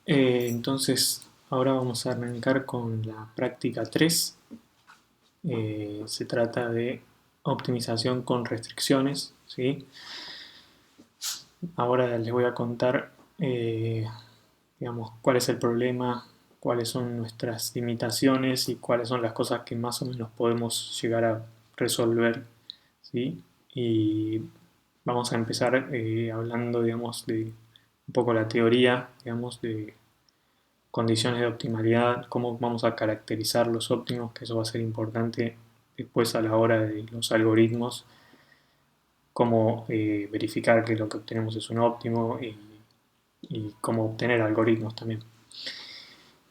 Entonces, ahora vamos a arrancar con la práctica 3. Se trata de optimización con restricciones, ¿sí? Ahora les voy a contar, digamos, cuál es el problema, cuáles son nuestras limitaciones y cuáles son las cosas que más o menos podemos llegar a resolver, ¿sí? Y vamos a empezar hablando, digamos, de un poco la teoría, digamos, de condiciones de optimalidad, cómo vamos a caracterizar los óptimos, que eso va a ser importante después a la hora de los algoritmos, cómo verificar que lo que obtenemos es un óptimo y cómo obtener algoritmos también.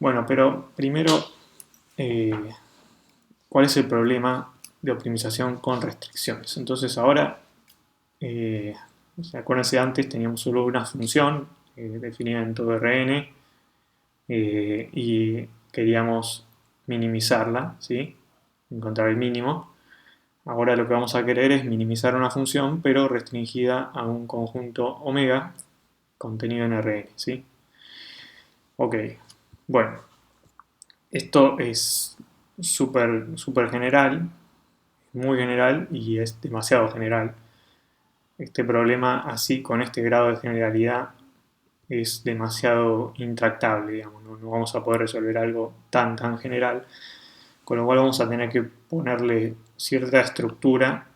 Bueno, pero primero, eh, ¿cuál es el problema de optimización con restricciones? Entonces ahora, eh, acuérdense antes teníamos solo una función definida en todo Rn y queríamos minimizarla, ¿sí? Encontrar el mínimo. Ahora lo que vamos a querer es minimizar una función, pero restringida a un conjunto omega contenido en Rn, ¿sí? Ok, bueno, esto es súper general, muy general y es demasiado general. Este problema así, con este grado de generalidad, es demasiado intractable, digamos, no vamos a poder resolver algo tan general, con lo cual vamos a tener que ponerle cierta estructura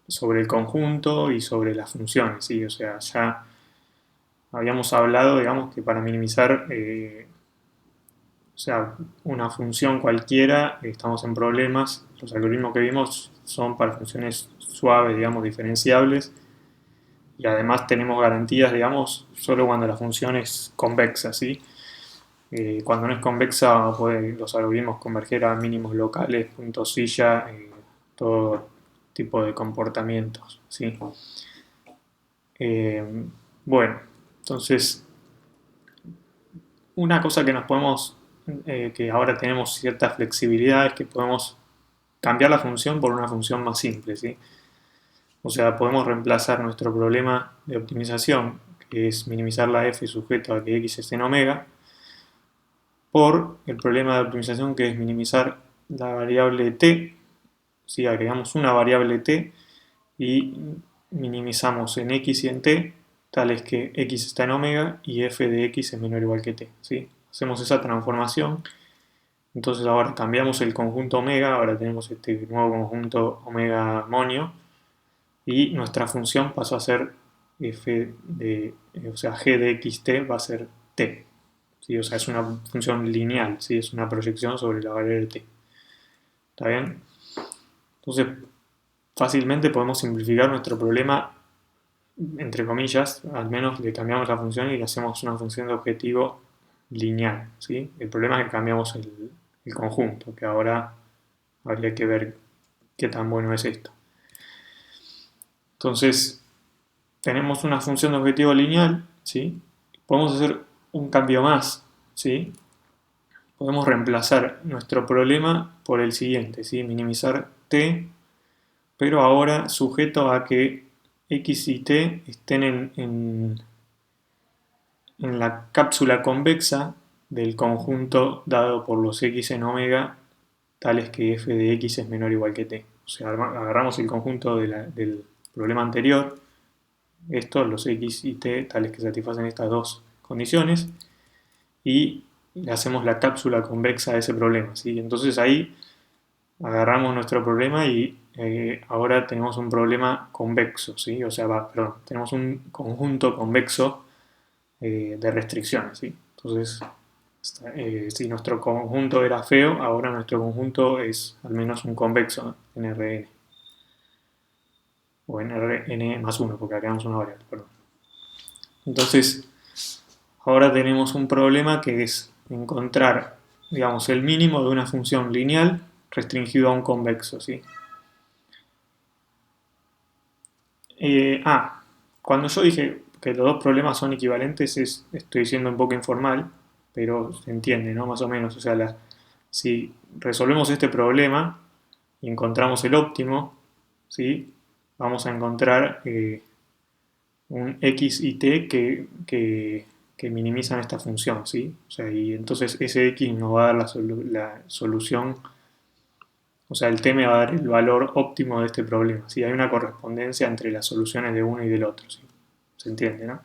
sobre el conjunto y sobre las funciones, ¿sí? O sea, ya habíamos hablado, digamos, que para minimizar, o sea, una función cualquiera, estamos en problemas. Los algoritmos que vimos son para funciones suaves, digamos, diferenciables, y además tenemos garantías, digamos, solo cuando la función es convexa, ¿sí? Cuando no es convexa, pueden los algoritmos converger a mínimos locales, puntos silla, todo tipo de comportamientos, ¿sí? Eh, bueno, entonces, una cosa que nos podemos, que ahora tenemos cierta flexibilidad, es que podemos cambiar la función por una función más simple, ¿sí? O sea, podemos reemplazar nuestro problema de optimización, que es minimizar la f sujeto a que x esté en omega, por el problema de optimización que es minimizar la variable t, si agregamos una variable t y minimizamos en x y en t, tales que x está en omega y f de x es menor o igual que t, ¿sí? Hacemos esa transformación, entonces ahora cambiamos el conjunto omega, ahora tenemos este nuevo conjunto omega monio y nuestra función pasó a ser f de, o sea, g de xt va a ser t, ¿sí? O sea, es una función lineal, ¿sí? Es una proyección sobre la variable t. ¿Está bien? Entonces, fácilmente podemos simplificar nuestro problema, entre comillas, al menos le cambiamos la función y le hacemos una función de objetivo lineal, ¿sí? El problema es que cambiamos el conjunto, que ahora habría que ver qué tan bueno es esto. Entonces, tenemos una función de objetivo lineal, ¿sí? Podemos hacer un cambio más, ¿sí? Podemos reemplazar nuestro problema por el siguiente, ¿sí? Minimizar t, pero ahora sujeto a que x y t estén en la cápsula convexa del conjunto dado por los x en omega, tales que f de x es menor o igual que t. O sea, agarramos el conjunto del problema anterior, estos, los x y t, tales que satisfacen estas dos condiciones, y le hacemos la cápsula convexa a ese problema, ¿sí? Entonces ahí agarramos nuestro problema y ahora tenemos un problema convexo, ¿sí? O sea, perdón, tenemos un conjunto convexo de restricciones, ¿sí? Entonces, si nuestro conjunto era feo, ahora nuestro conjunto es al menos un convexo en Rn, o en Rn más 1, porque acá tenemos una variable, perdón. Entonces, ahora tenemos un problema que es encontrar, digamos, el mínimo de una función lineal restringido a un convexo, ¿sí? Cuando yo dije que los dos problemas son equivalentes, estoy siendo un poco informal, pero se entiende, ¿no? Más o menos. O sea, si resolvemos este problema y encontramos el óptimo, ¿sí? Vamos a encontrar un x y t que que minimizan esta función, ¿sí? O sea, y entonces ese x nos va a dar la solución, o sea, el t me va a dar el valor óptimo de este problema, ¿sí? Hay una correspondencia entre las soluciones de uno y del otro, ¿sí? ¿Se entiende, no?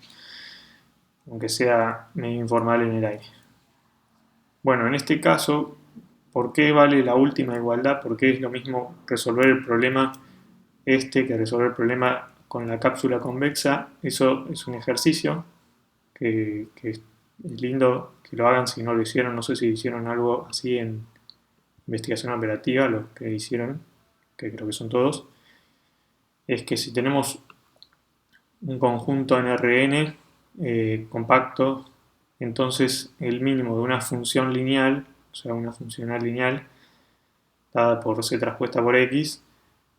Aunque sea medio informal en el aire. Bueno, en este caso, ¿por qué vale la última igualdad? Porque es lo mismo resolver el problema que resolver el problema con la cápsula convexa. Eso es un ejercicio que es lindo que lo hagan si no lo hicieron. No sé si hicieron algo así en investigación operativa, los que hicieron, que creo que son todos. Es que si tenemos un conjunto en Rn compacto, entonces el mínimo de una función lineal, o sea, una funcional lineal, dada por c traspuesta por x,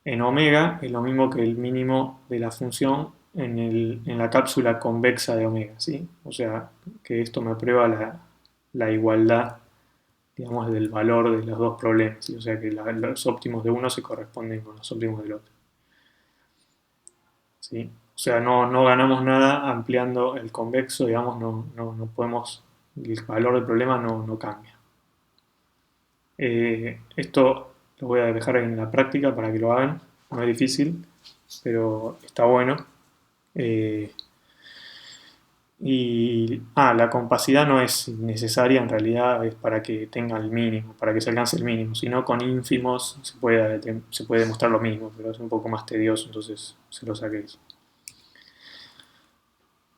en omega es lo mismo que el mínimo de la función en la cápsula convexa de omega, ¿sí? O sea, que esto me prueba la igualdad, digamos, del valor de los dos problemas, ¿sí? O sea, que los óptimos de uno se corresponden con los óptimos del otro, ¿sí? O sea, no ganamos nada ampliando el convexo, digamos, no podemos, el valor del problema no cambia. Esto lo voy a dejar en la práctica para que lo hagan, no es difícil, pero está bueno. La compacidad no es necesaria, en realidad es para que tenga el mínimo, para que se alcance el mínimo, sino con ínfimos se puede demostrar lo mismo, pero es un poco más tedioso, entonces se lo saqué eso.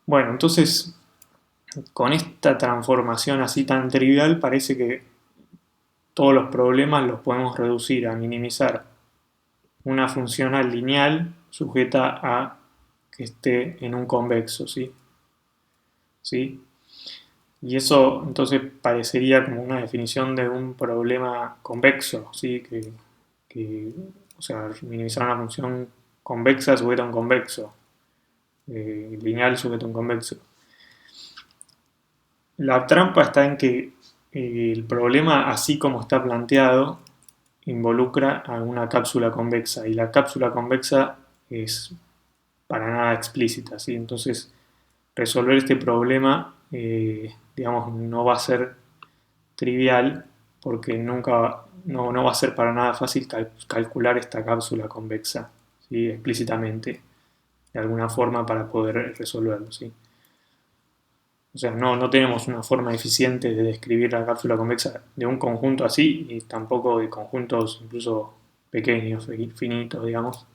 Bueno, entonces con esta transformación así tan trivial parece que todos los problemas los podemos reducir a minimizar una funcional lineal sujeta a que esté en un convexo, ¿sí? ¿Sí? Y eso entonces parecería como una definición de un problema convexo, ¿sí? O sea, minimizar una función convexa sujeta a un convexo, lineal sujeto a un convexo. La trampa está en que el problema, así como está planteado, involucra a una cápsula convexa y la cápsula convexa es para nada explícita, ¿sí? Entonces, resolver este problema, digamos, no va a ser trivial porque nunca no va a ser para nada fácil calcular esta cápsula convexa, ¿sí? Explícitamente, de alguna forma para poder resolverlo, ¿sí? O sea, no tenemos una forma eficiente de describir la cápsula convexa de un conjunto así y tampoco de conjuntos incluso pequeños, finitos, digamos.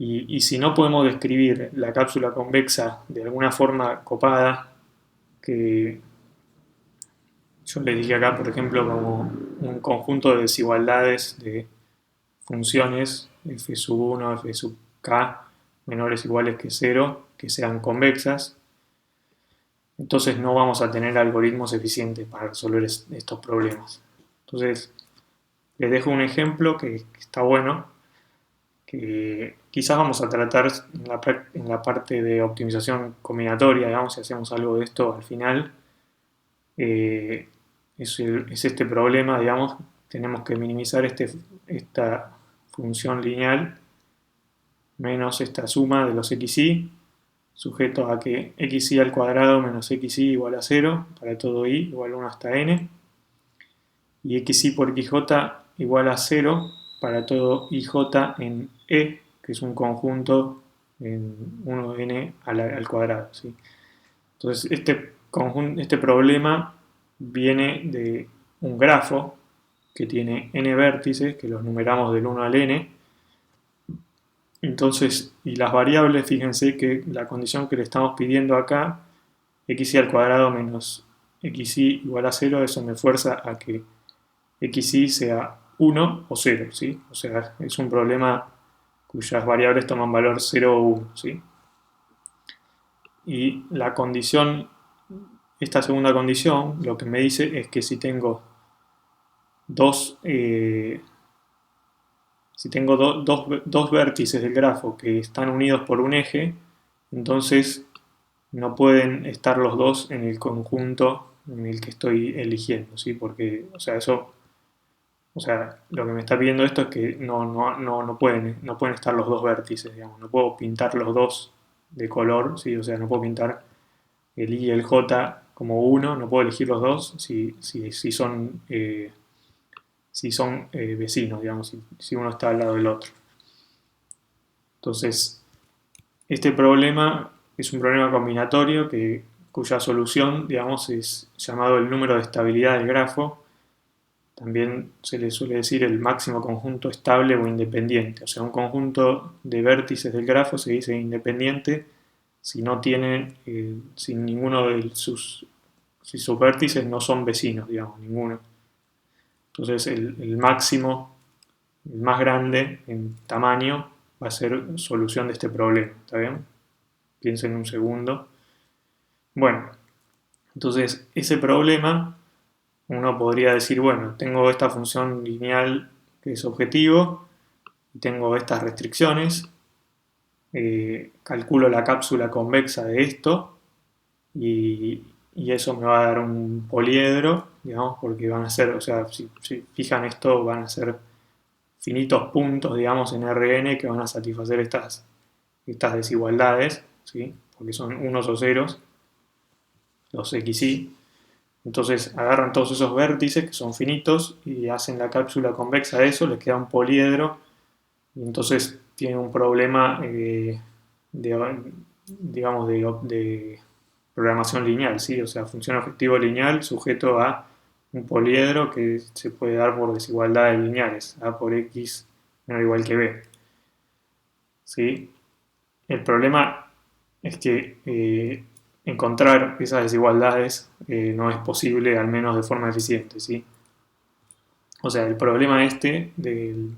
Y si no podemos describir la cápsula convexa de alguna forma copada, que yo le dije acá, por ejemplo, como un conjunto de desigualdades de funciones f sub 1, f sub k menores o iguales que 0, que sean convexas, entonces no vamos a tener algoritmos eficientes para resolver estos problemas. Entonces, les dejo un ejemplo que está bueno, que quizás vamos a tratar en la parte de optimización combinatoria, digamos, si hacemos algo de esto al final. Es este problema, digamos, tenemos que minimizar esta función lineal menos esta suma de los xy, sujeto a que xy al cuadrado menos xy igual a 0 para todo i igual a 1 hasta n, y xy por xj igual a 0 para todo ij en e, que es un conjunto en 1n al cuadrado, ¿sí? Entonces, este problema viene de un grafo que tiene n vértices, que los numeramos del 1 al n. Entonces, y las variables, fíjense que la condición que le estamos pidiendo acá, xy al cuadrado menos xy igual a 0, eso me fuerza a que xy sea 1 o 0, ¿sí? O sea, es un problema cuyas variables toman valor 0 o 1, ¿sí? Y la condición, esta segunda condición, lo que me dice es que si tengo dos vértices del grafo que están unidos por un eje, entonces no pueden estar los dos en el conjunto en el que estoy eligiendo, ¿sí? Porque, o sea, lo que me está pidiendo esto es que no pueden estar los dos vértices, digamos, no puedo pintar los dos de color, ¿sí? O sea, no puedo pintar el i y el j como uno, no puedo elegir los dos si son, vecinos, digamos, si uno está al lado del otro. Entonces, este problema es un problema combinatorio cuya solución, digamos, es llamado el número de estabilidad del grafo. También se le suele decir el máximo conjunto estable o independiente. O sea, un conjunto de vértices del grafo se dice independiente si no tiene, si ninguno de si sus vértices no son vecinos, digamos, ninguno. Entonces el máximo, el más grande en tamaño, va a ser solución de este problema, ¿está bien? Piensen un segundo. Bueno, entonces ese problema uno podría decir, bueno, tengo esta función lineal que es objetivo, y tengo estas restricciones, calculo la cápsula convexa de esto, y eso me va a dar un poliedro, digamos, porque van a ser, o sea, si fijan esto, van a ser finitos puntos, digamos, en Rn que van a satisfacer estas desigualdades, ¿sí? Porque son unos o ceros, los xy. Entonces agarran todos esos vértices que son finitos y hacen la cápsula convexa de eso, les queda un poliedro y entonces tiene un problema digamos, de programación lineal, ¿sí? O sea, función objetivo lineal sujeto a un poliedro que se puede dar por desigualdades lineales, a por x menor o igual que b. ¿Sí? El problema es que encontrar esas desigualdades no es posible, al menos de forma eficiente, ¿sí? O sea, el problema del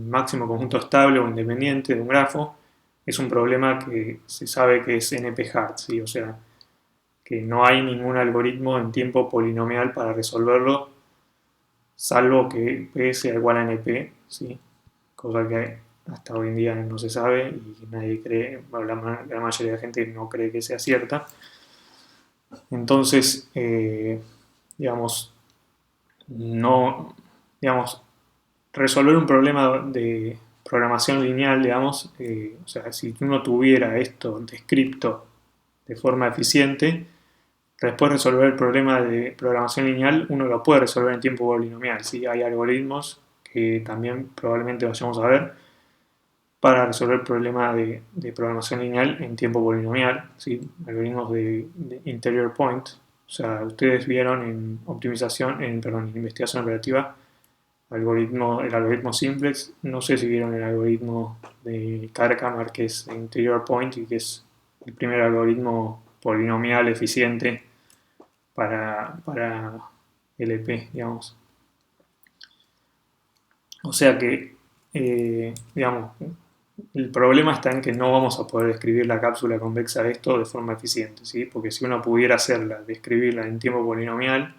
máximo conjunto estable o independiente de un grafo es un problema que se sabe que es NP-hard, ¿sí? O sea, que no hay ningún algoritmo en tiempo polinomial para resolverlo, salvo que P sea igual a NP, ¿sí? Cosa que hasta hoy en día no se sabe y nadie cree, bueno, la mayoría de la gente no cree que sea cierta. Entonces, digamos, no, digamos, resolver un problema de programación lineal, digamos, o sea, si uno tuviera esto descripto de forma eficiente, después resolver el problema de programación lineal, uno lo puede resolver en tiempo polinomial. ¿Sí? Hay algoritmos que también probablemente vayamos a ver para resolver el problema de programación lineal en tiempo polinomial, ¿sí? Algoritmos de interior point. O sea, ustedes vieron en optimización, perdón, en investigación operativa, el algoritmo simplex. No sé si vieron el algoritmo de Karkamar, que es interior point y que es el primer algoritmo polinomial eficiente para LP, digamos. O sea que, digamos, el problema está en que no vamos a poder describir la cápsula convexa de esto de forma eficiente, ¿sí? Porque si uno pudiera hacerla, describirla en tiempo polinomial,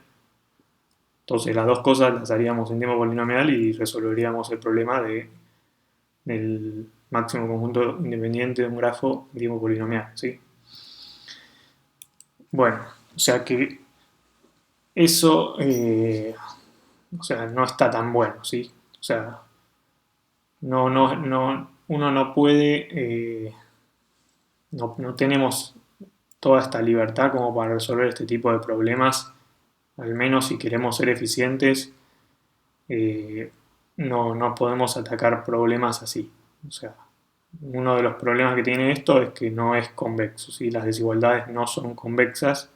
entonces las dos cosas las haríamos en tiempo polinomial y resolveríamos el problema del máximo conjunto independiente de un grafo en tiempo polinomial, ¿sí? Bueno, o sea que eso, o sea, no está tan bueno, ¿sí? O sea, uno no puede, no tenemos toda esta libertad como para resolver este tipo de problemas, al menos si queremos ser eficientes, eh, no podemos atacar problemas así. O sea, uno de los problemas que tiene esto es que no es convexo, ¿sí? Las desigualdades no son convexas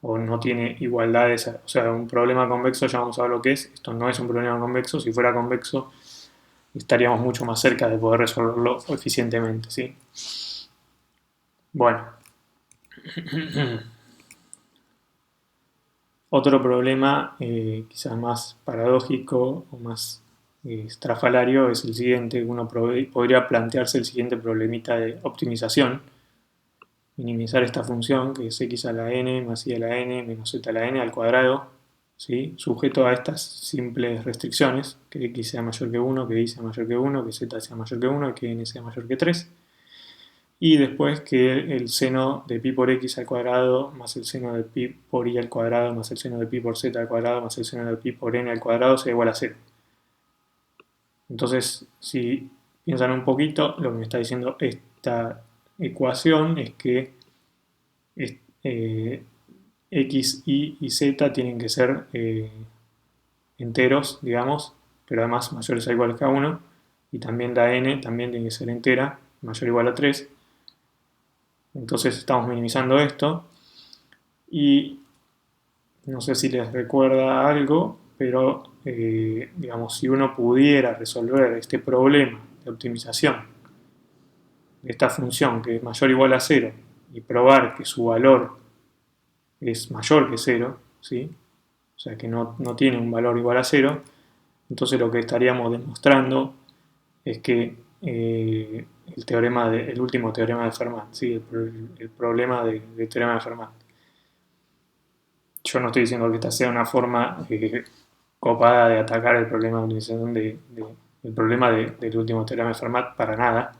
o no tiene igualdades, o sea, un problema convexo ya vamos a ver lo que es, esto no es un problema convexo, si fuera convexo estaríamos mucho más cerca de poder resolverlo eficientemente, ¿sí? Bueno, otro problema quizás más paradójico o más estrafalario es el siguiente. Uno podría plantearse el siguiente problemita de optimización. Minimizar esta función que es x a la n más y a la n menos z a la n al cuadrado, ¿sí? Sujeto a estas simples restricciones, que x sea mayor que 1, que y sea mayor que 1, que z sea mayor que 1 y que n sea mayor que 3. Y después que el seno de pi por x al cuadrado más el seno de pi por y al cuadrado más el seno de pi por z al cuadrado más el seno de pi por n al cuadrado sea igual a 0. Entonces, si piensan un poquito, lo que me está diciendo esta ecuación es que X, Y y Z tienen que ser enteros, digamos, pero además mayores o iguales que a 1, y también la n también tiene que ser entera, mayor o igual a 3. Entonces estamos minimizando esto, y no sé si les recuerda algo, pero digamos, si uno pudiera resolver este problema de optimización de esta función que es mayor o igual a 0 y probar que su valor es mayor que 0, ¿sí? O sea que no tiene un valor igual a 0, entonces lo que estaríamos demostrando es que el último teorema de Fermat, ¿sí? El problema del teorema de Fermat. Yo no estoy diciendo que esta sea una forma copada de atacar el problema de optimización el problema del último teorema de Fermat para nada,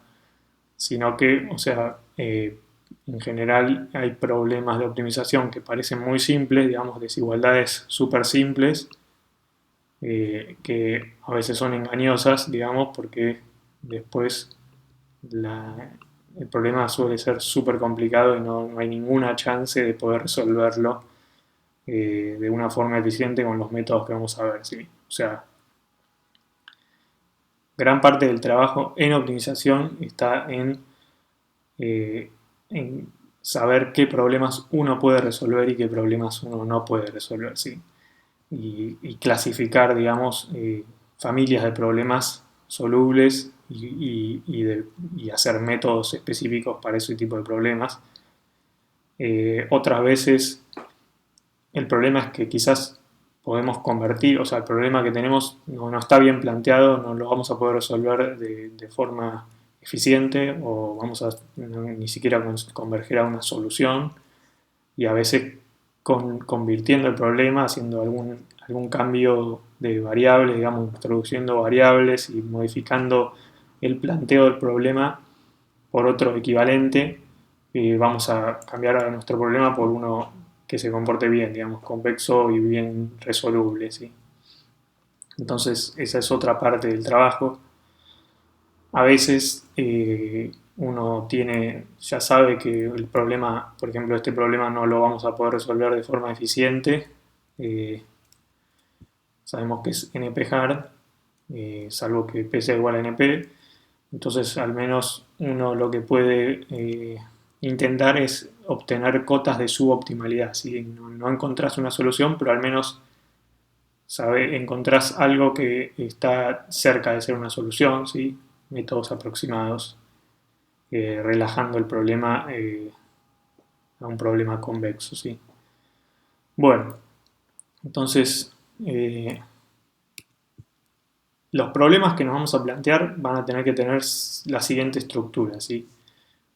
sino que, o sea, en general hay problemas de optimización que parecen muy simples, digamos, desigualdades súper simples, que a veces son engañosas, digamos, porque después el problema suele ser súper complicado y no hay ninguna chance de poder resolverlo de una forma eficiente con los métodos que vamos a ver, ¿sí? O sea, gran parte del trabajo en optimización está en saber qué problemas uno puede resolver y qué problemas uno no puede resolver, ¿sí? Y clasificar, digamos, familias de problemas solubles y hacer métodos específicos para ese tipo de problemas. Otras veces el problema es que quizás podemos convertir, o sea, el problema que tenemos no está bien planteado, no lo vamos a poder resolver de forma eficiente o vamos a ni siquiera converger a una solución, y a veces convirtiendo el problema, haciendo algún cambio de variables, digamos, introduciendo variables y modificando el planteo del problema por otro equivalente, vamos a cambiar a nuestro problema por uno que se comporte bien, digamos, convexo y bien resoluble, ¿sí? Entonces, esa es otra parte del trabajo. A veces uno ya sabe que el problema, por ejemplo, este problema no lo vamos a poder resolver de forma eficiente. Eh, Sabemos que es NP-hard, salvo que P sea igual a NP. Entonces, al menos uno lo que puede intentar es obtener cotas de suboptimalidad. ¿Sí? No encontrás una solución, pero al menos encontrás algo que está cerca de ser una solución, ¿sí? Métodos aproximados, relajando el problema a un problema convexo, ¿sí? Bueno, entonces los problemas que nos vamos a plantear van a tener que tener la siguiente estructura, ¿sí?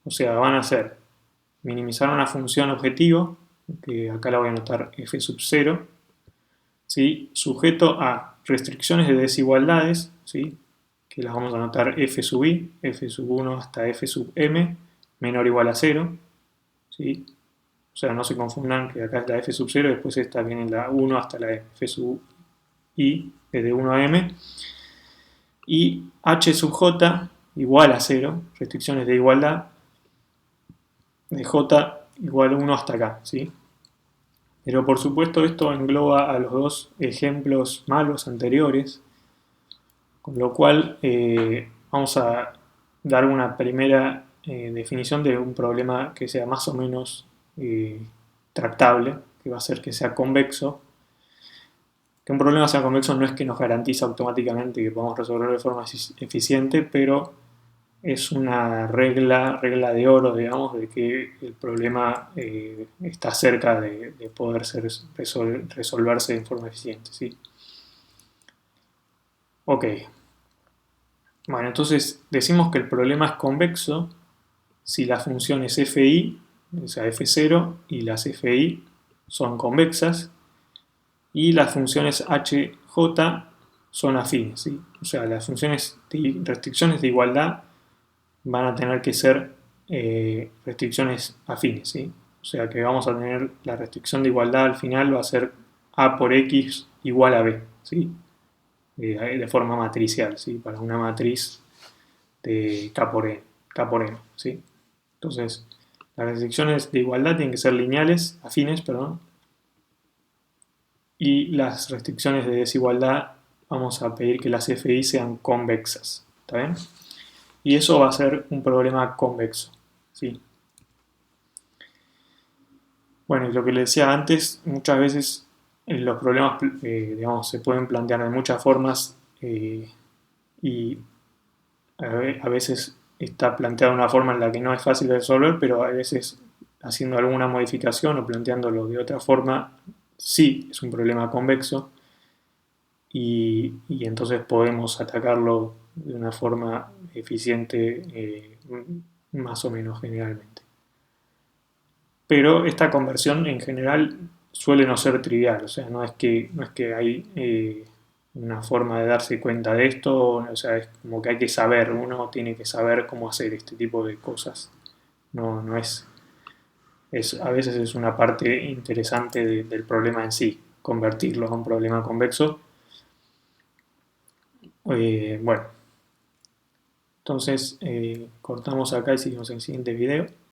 O sea, van a ser minimizar una función objetivo, que acá la voy a anotar f sub 0, ¿sí? Sujeto a restricciones de desigualdades, ¿sí? Que las vamos a anotar f sub i, f sub 1 hasta f sub m, menor o igual a 0, ¿sí? O sea, no se confundan que acá es la f sub 0, después esta viene la 1 hasta la f sub i, desde 1 a m, y h sub j igual a 0, restricciones de igualdad, de j igual a 1 hasta acá, ¿sí? Pero por supuesto esto engloba a los dos ejemplos malos anteriores, con lo cual vamos a dar una primera definición de un problema que sea más o menos tractable, que va a ser que sea convexo. Que un problema sea convexo no es que nos garantiza automáticamente que podamos resolverlo de forma eficiente, pero es una regla de oro, digamos, de que el problema está cerca de poder resolverse de forma eficiente, ¿sí? Ok. Bueno, entonces decimos que el problema es convexo si las funciones fi, o sea, f0 y las fi son convexas y las funciones hj son afines, ¿sí? O sea, las funciones de restricciones de igualdad van a tener que ser restricciones afines, ¿sí? O sea que vamos a tener la restricción de igualdad al final va a ser a por x igual a b, ¿sí? De forma matricial, ¿sí? Para una matriz de K por N, ¿sí? Entonces, Las restricciones de igualdad tienen que ser lineales, afines, perdón, y las restricciones de desigualdad vamos a pedir que las FI sean convexas, ¿está bien? Y eso va a ser un problema convexo, ¿sí? Bueno, y lo que le decía antes, muchas veces los problemas, digamos, se pueden plantear de muchas formas y a veces está planteado de una forma en la que no es fácil de resolver, pero a veces haciendo alguna modificación o planteándolo de otra forma, sí es un problema convexo y entonces podemos atacarlo de una forma eficiente más o menos generalmente. Pero esta conversión en general suele no ser trivial, o sea, no es que hay una forma de darse cuenta de esto, o sea, es como que hay que saber, uno tiene que saber cómo hacer este tipo de cosas. No a veces es una parte interesante del problema en sí, convertirlo a un problema convexo. Bueno, entonces cortamos acá y seguimos en el siguiente video.